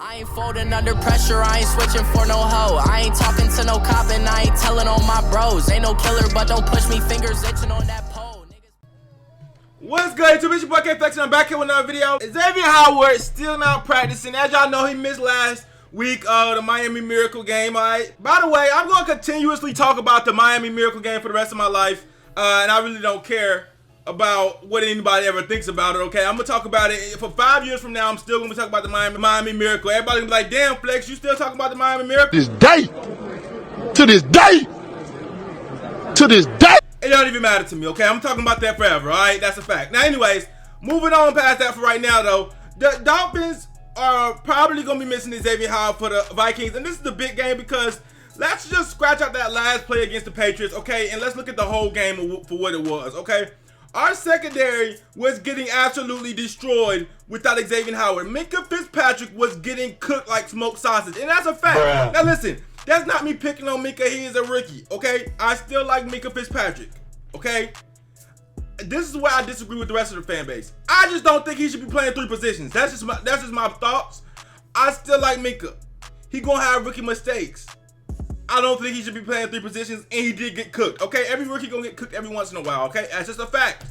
I ain't folding under pressure, I ain't switching for no hoe. I ain't talking to no cop and I ain't telling on my bros. Ain't no killer, but don't push me, fingers itching on that pole. What's good, YouTube? It's your boy K-Flex and I'm back here with another video. Xavier Howard still not practicing. As y'all know, he missed last week of the Miami Miracle game, alright? By the way, I'm going to continuously talk about the Miami Miracle game for the rest of my life. And I really don't care about what anybody ever thinks about it, okay? I'm gonna talk about it for 5 years from now. I'm still gonna be talking about the Miami Miracle. Everybody gonna be like, damn, Flex, you still talking about the Miami Miracle? To this day, It don't even matter to me, okay? I'm talking about that forever, all right? That's a fact. Now, anyways, moving on past that for right now, though, the Dolphins are probably gonna be missing Xavier Howard for the Vikings, and this is the big game because let's just scratch out that last play against the Patriots, okay? And let's look at the whole game for what it was, okay? Our secondary was getting absolutely destroyed without Xavier Howard. Minkah Fitzpatrick was getting cooked like smoked sausage, and that's a fact. Bruh. Now listen, that's not me picking on Minkah. He is a rookie, okay? I still like Minkah Fitzpatrick, okay? This is where I disagree with the rest of the fan base. I just don't think he should be playing three positions. That's just my thoughts. I still like Minkah. He gonna have rookie mistakes. I don't think he should be playing three positions, and he did get cooked, okay? Every rookie gonna get cooked every once in a while, okay? That's just a fact.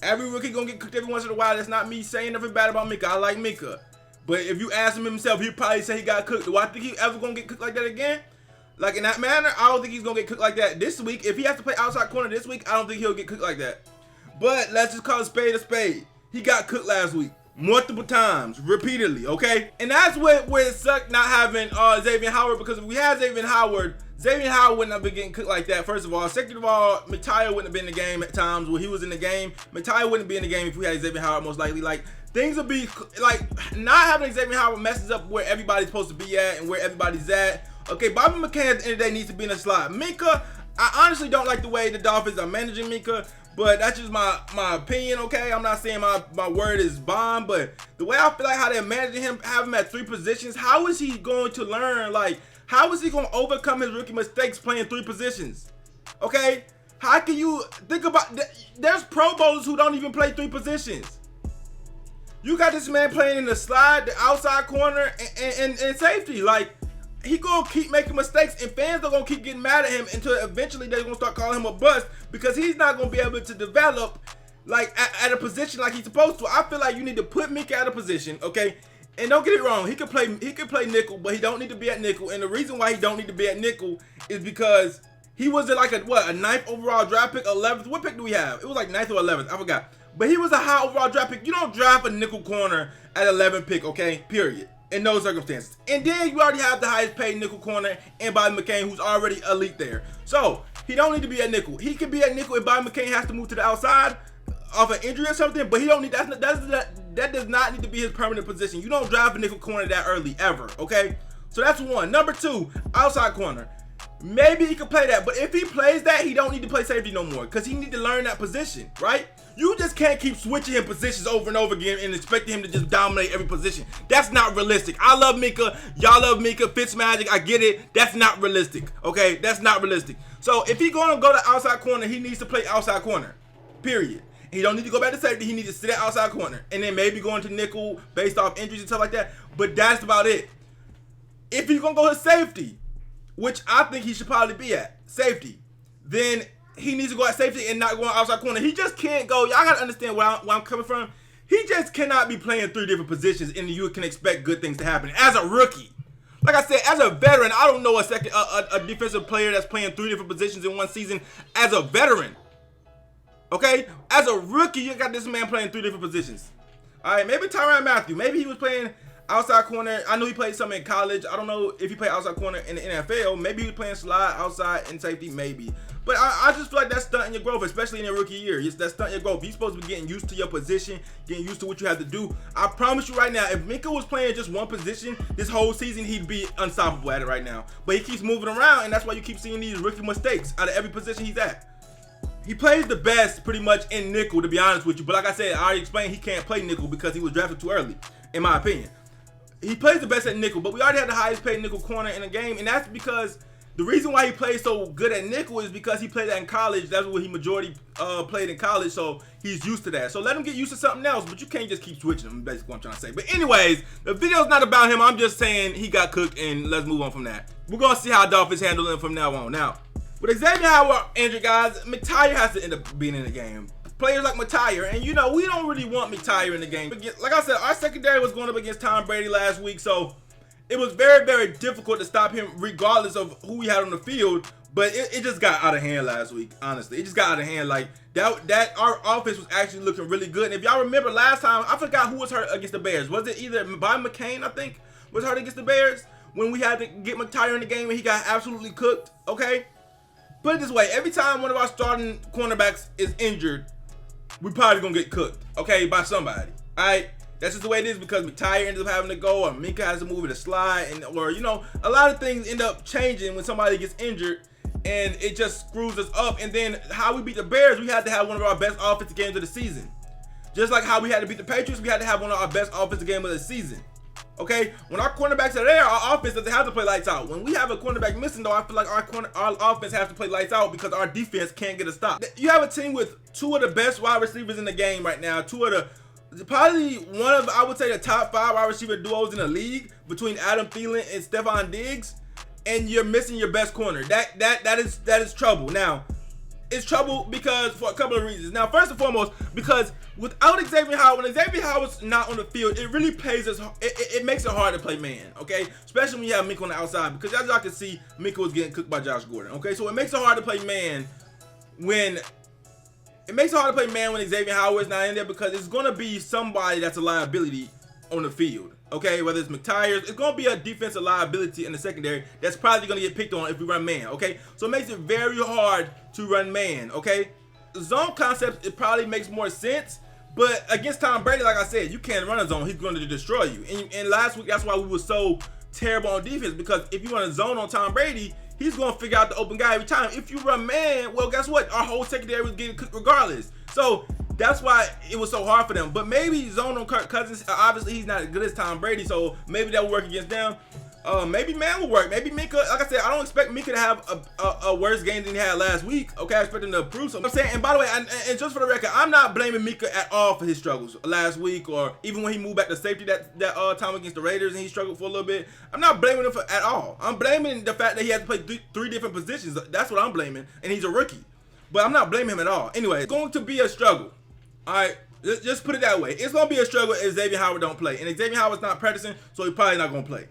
Every rookie gonna get cooked every once in a while. That's not me saying nothing bad about Minkah. I like Minkah. But if you ask him himself, he'd probably say he got cooked. Do I think he ever gonna get cooked like that again? Like in that manner, I don't think he's gonna get cooked like that this week. If he has to play outside corner this week, I don't think he'll get cooked like that. But let's just call a spade a spade. He got cooked last week. Multiple times, repeatedly, okay? And that's where it sucked not having Xavier Howard, because if we had Xavier Howard wouldn't have been getting cooked like that, first of all. Second of all, Matai wouldn't have been in the game at times when he was in the game. Matai wouldn't be in the game if we had Xavier Howard, most likely. Like, things would be, like, not having Xavier Howard messes up where everybody's supposed to be at and where everybody's at. Okay, Bobby McCain at the end of the day needs to be in the slot. Minkah, I honestly don't like the way the Dolphins are managing Minkah, but that's just my opinion, okay? I'm not saying my word is bomb, but the way I feel like how they're managing him, have him at three positions, how is he going to learn? Like, how is he going to overcome his rookie mistakes playing three positions? Okay? How can you think about, there's Pro Bowlers who don't even play three positions. You got this man playing in the slide, the outside corner, and safety. Like, he gonna keep making mistakes, and fans are gonna keep getting mad at him until eventually they're gonna start calling him a bust, because he's not gonna be able to develop like at a position like he's supposed to. I feel like you need to put Minkah at a position, okay? And don't get it wrong, he could play nickel, but he don't need to be at nickel. And the reason why he don't need to be at nickel is because he was like a 9th overall draft pick, 11th. What pick do we have? It was like 9th or 11th, I forgot. But he was a high overall draft pick. You don't draft a nickel corner at 11th pick, okay? Period. In those circumstances. And then you already have the highest paid nickel corner and Bobby McCain, who's already elite there. So he don't need to be at nickel. He can be at nickel if Bobby McCain has to move to the outside off an injury or something, but he don't need that does not need to be his permanent position. You don't drive a nickel corner that early ever, okay? So that's one. Number two, outside corner. Maybe he could play that, but if he plays that, he don't need to play safety no more, because he need to learn that position, right? You just can't keep switching him positions over and over again and expecting him to just dominate every position. That's not realistic. I love Minkah. Y'all love Minkah. Fitzmagic, I get it. That's not realistic, okay? That's not realistic. So if he's going to go to outside corner, he needs to play outside corner, period. He don't need to go back to safety. He needs to sit at outside corner and then maybe go into nickel based off injuries and stuff like that. But that's about it. If he's going to go to safety, which I think he should probably be at safety, then he needs to go at safety and not go on outside corner. He just can't go. Y'all got to understand where I'm coming from. He just cannot be playing three different positions and you can expect good things to happen as a rookie. Like I said, as a veteran, I don't know a defensive player that's playing three different positions in one season as a veteran. Okay? As a rookie, you got this man playing three different positions. All right, maybe Tyrann Mathieu. Maybe he was playing outside corner. I know he played some in college. I don't know if he played outside corner in the NFL. Maybe he was playing slide, outside, and safety, maybe. But I just feel like that's stunting your growth, especially in your rookie year. That's stunting your growth. You're supposed to be getting used to your position, getting used to what you have to do. I promise you right now, if Minkah was playing just one position this whole season, he'd be unstoppable at it right now. But he keeps moving around, and that's why you keep seeing these rookie mistakes out of every position he's at. He plays the best pretty much in nickel, to be honest with you. But like I said, I already explained he can't play nickel because he was drafted too early, in my opinion. He plays the best at nickel, but we already had the highest paid nickel corner in the game, and that's because The reason why he plays so good at nickel is because he played that in college. That's what he majority played in college, so he's used to that. So let him get used to something else, but you can't just keep switching him, basically what I'm trying to say. But anyways, the video's not about him. I'm just saying he got cooked, and let's move on from that. We're going to see how Dolphins handle him from now on. Now, with Xavier Howard injured, guys, McTyer has to end up being in the game. Players like McTyer, and you know, we don't really want McTyer in the game. Like I said, our secondary was going up against Tom Brady last week, so it was very, very difficult to stop him regardless of who we had on the field. But it just got out of hand last week, honestly. It just got out of hand. Like, that our offense was actually looking really good. And if y'all remember last time, I forgot who was hurt against the Bears. Was it either Bob McCain, I think, was hurt against the Bears? When we had to get McTyer in the game and he got absolutely cooked, okay? Put it this way, every time one of our starting cornerbacks is injured, we probably gonna get cooked, okay, by somebody, all right? That's just the way it is because McTyer ends up having to go, or Minka has to move it to slide, and or you know, a lot of things end up changing when somebody gets injured, and it just screws us up. And then how we beat the Bears, we had to have one of our best offensive games of the season. Just like how we had to beat the Patriots, we had to have one of our best offensive games of the season. Okay, when our cornerbacks are there, our offense doesn't have to play lights out. When we have a cornerback missing, though, I feel like our offense has to play lights out because our defense can't get a stop. You have a team with two of the best wide receivers in the game right now. Two of the, probably one of, I would say, the top 5 wide receiver duos in the league between Adam Thielen and Stefon Diggs, and you're missing your best corner. That is trouble. Now, it's trouble because for a couple of reasons. Now, first and foremost, because without Xavier Howard, when Xavier Howard's not on the field, it really plays us. It makes it hard to play man, okay? Especially when you have Minka on the outside, because as y'all can see, Minka was getting cooked by Josh Gordon, okay? So it makes it hard to play man when Xavier Howard's not in there, because it's gonna be somebody that's a liability on the field, okay? Whether it's McTyer, it's gonna be a defensive liability in the secondary that's probably gonna get picked on if we run man, okay? So it makes it very hard to run man, okay? Zone concept, it probably makes more sense, but against Tom Brady, like I said, you can't run a zone. He's going to destroy you. And last week, that's why we were so terrible on defense, because if you run a zone on Tom Brady, he's going to figure out the open guy every time. If you run man, well, guess what? Our whole secondary was getting cooked regardless. So that's why it was so hard for them. But maybe zone on Kirk Cousins, obviously he's not as good as Tom Brady, so maybe that will work against them. Maybe man will work. Maybe Minka, like I said, I don't expect Minka to have a worse game than he had last week. Okay, I expect him to improve something. I'm saying, and by the way, and just for the record, I'm not blaming Minka at all for his struggles last week, or even when he moved back to safety that time against the Raiders and he struggled for a little bit. I'm not blaming him at all. I'm blaming the fact that he had to play three different positions. That's what I'm blaming, and he's a rookie. But I'm not blaming him at all. Anyway, it's going to be a struggle. All right, just put it that way. It's going to be a struggle if Xavier Howard don't play, and Xavier Howard's not practicing, so he's probably not going to play.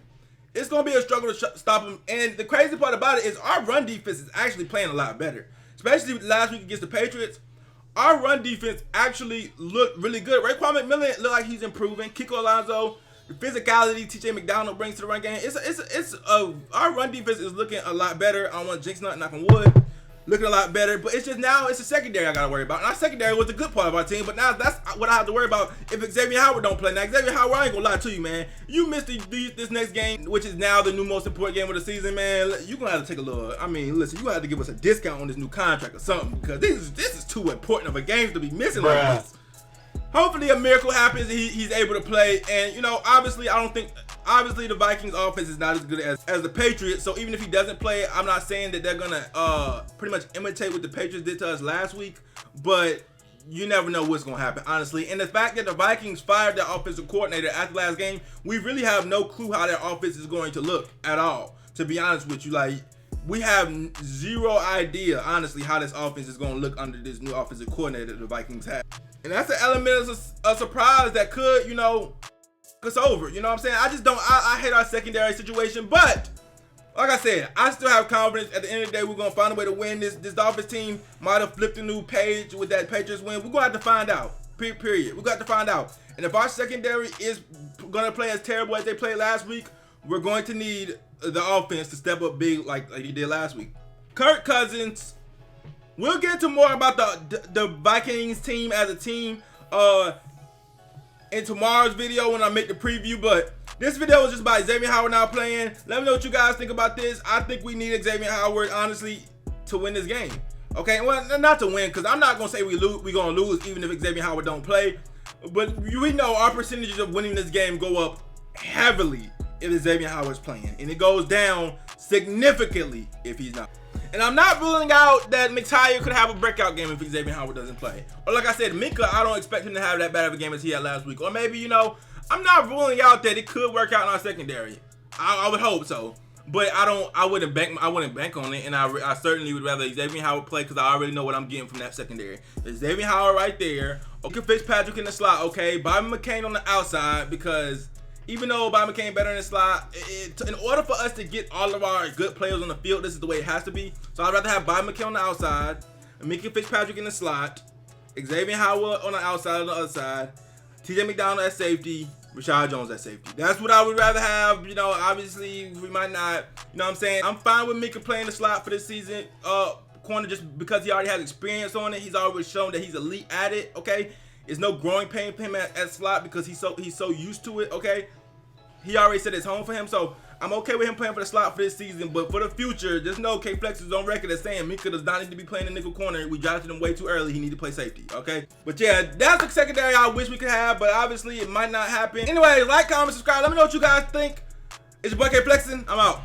It's going to be a struggle to stop him. And the crazy part about it is our run defense is actually playing a lot better. Especially last week against the Patriots. Our run defense actually looked really good. Raekwon McMillan looked like he's improving. Kiko Alonso, the physicality TJ McDonald brings to the run game. Our run defense is looking a lot better. I don't want to jinx nothing, knock on wood. Looking a lot better, but it's just now it's the secondary I gotta worry about. And our secondary was the good part of our team, but now that's what I have to worry about if Xavier Howard don't play. Now Xavier Howard, I ain't gonna lie to you, man. You missed this next game, which is now the new most important game of the season, man. You gonna have to take a little. I mean, listen, you gonna have to give us a discount on this new contract or something, because this is too important of a game to be missing like this. Hopefully a miracle happens and he's able to play. And you know, obviously the Vikings offense is not as good as the Patriots. So even if he doesn't play, I'm not saying that they're gonna pretty much imitate what the Patriots did to us last week, but you never know what's gonna happen, honestly. And the fact that the Vikings fired their offensive coordinator after last game, we really have no clue how their offense is going to look at all, to be honest with you. Like, we have zero idea, honestly, how this offense is going to look under this new offensive coordinator that the Vikings have. And that's an element of a surprise that could, you know, us over. You know what I'm saying? I hate our secondary situation, but like I said, I still have confidence. At the end of the day, we're going to find a way to win. This Dolphins team might have flipped a new page with that Patriots win. We're going to have to find out, period. We're going to have to find out. And if our secondary is going to play as terrible as they played last week, we're going to need the offense to step up big like he did last week. Kirk Cousins, we'll get into more about the Vikings team as a team in tomorrow's video when I make the preview, but this video was just about Xavier Howard now playing. Let me know what you guys think about this. I think we need Xavier Howard, honestly, to win this game. Okay, well, not to win, because I'm not going to say we're going to lose even if Xavier Howard don't play, but we know our percentages of winning this game go up heavily if Xavier Howard's playing, and it goes down significantly if he's not. And I'm not ruling out that McTyer could have a breakout game if Xavier Howard doesn't play. Or like I said, Minka, I don't expect him to have that bad of a game as he had last week. Or maybe, you know, I'm not ruling out that it could work out in our secondary. I would hope so. But I wouldn't bank on it, and I certainly would rather Xavier Howard play because I already know what I'm getting from that secondary. Xavier Howard right there. Okay, Fitzpatrick in the slot. Okay, Bobby McCain on the outside, because even though Bobby McCain better in the slot, in order for us to get all of our good players on the field, this is the way it has to be. So I'd rather have Bobby McCain on the outside, Mickey Fitzpatrick in the slot, Xavier Howard on the outside on the other side, TJ McDonald at safety, Rashad Jones at safety. That's what I would rather have. You know, obviously we might not, you know what I'm saying? I'm fine with Mika playing the slot for this season, corner, just because he already has experience on it. He's already shown that he's elite at it, okay? There's no growing pain for him at slot because he's so used to it, okay? He already said it's home for him, so I'm okay with him playing for the slot for this season. But for the future, there's no K-Flex is on record as saying Mika does not need to be playing the nickel corner. We drafted him way too early. He need to play safety, okay? But yeah, that's the secondary I wish we could have, but obviously it might not happen. Anyway, like, comment, subscribe. Let me know what you guys think. It's your boy K-Flexin'. I'm out.